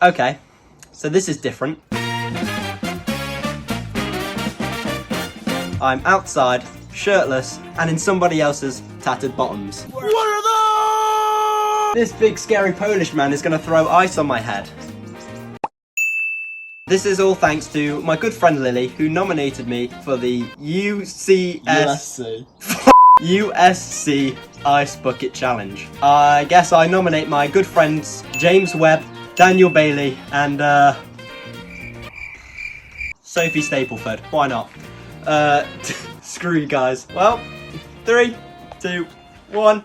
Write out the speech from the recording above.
Okay, so this is different. I'm outside, shirtless, and in somebody else's tattered bottoms. What are those? This big scary Polish man is gonna throw ice on my head. This is all thanks to my good friend Lily, who nominated me for the USC Ice Bucket Challenge. I guess I nominate my good friends James Webb, Daniel Bailey, and Sophie Stapleford. Why not? Screw you guys. Well, 3, 2, 1.